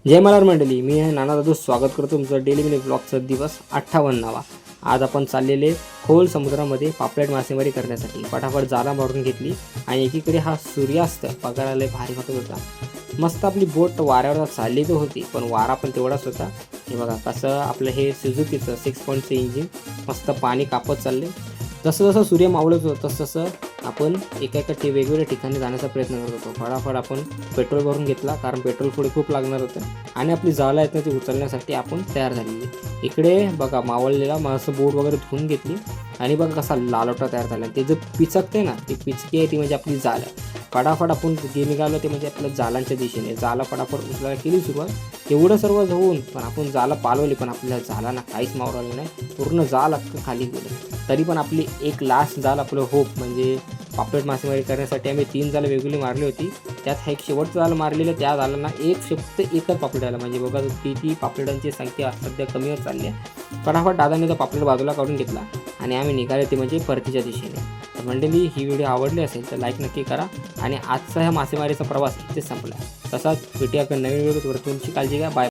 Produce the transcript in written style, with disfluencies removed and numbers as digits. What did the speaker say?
जय मल्हार मंडळी, मी आहे नाना दादू. स्वागत करतो तुमचं डेली मिनी ब्लॉगचा दिवस 58वा. आज आपण चाललेले खोल समुद्रामध्ये पापलेट मासेमारी करण्यासाठी. फटाफट जाला भरून घेतली आणि एकीकडे हा सूर्यास्त बघायला भारी वाटत होता. मस्त आपली बोट वाऱ्यावर चालली तर होती, पण वारा पण तेवढाच होता. हे बघा कसं आपलं हे सुझुकीचं 6.3 इंजिन मस्त पाणी कापत चालले. जसं जसं सूर्य मावळत होतं तसं आपण एका वेगवेगळ्या ठिकाणी जाण्याचा प्रयत्न करत होतो. फटाफट आपण पेट्रोल भरून घेतला, कारण पेट्रोल पुढे खूप लागणार होतं. आणि आपली जाळं आहेत ना ती उचलण्यासाठी आपण तयार झालेली. इकडे बघा मावळलेला मस्त बोट वगैरे धुवून घेतली आणि बघा कसा लालोटा तयार झाला. ते जे पिचकते ना, ती पिचकी आहे ती म्हणजे आपली जाळं. फटाफट आपण निघालो ते म्हणजे आपल्या जालांच्या दिशेने. जाला फटाफट उचलायला केली सुरुवात. एवढं सर्व होऊन पण आपण जालं पालवली, पण आपल्या जालांना काहीच मावळलं नाही. पूर्ण जाल अख्खं खाली गेलं. तरी पण आपली एक लास्ट जाल आपलं होप म्हणजे पापलेट मासेमारी करण्यासाठी आम्ही 3 जाळं वेगवेगळी मारली होती. त्यात एक शेवटचं जाळं मारलेलं, त्या जालांना फक्त एकच पापलेट आला. म्हणजे बघा ती पापलेटांची संख्या सध्या कमी होत चालली आहे. फटाफट दादाने तो पापलेट बाजूला काढून घेतला आणि आम्ही निघाले ते म्हणजे परतीच्या दिशेने. तर मंडळी, ही व्हिडिओ आवडली असेल तर लाईक नक्की करा. आणि आजचा ह्या मासेमारीचा प्रवास इथेच संपला. तसाच भेटूया नवीन व्हिडिओ. तुमची काळजी घ्या. बाय.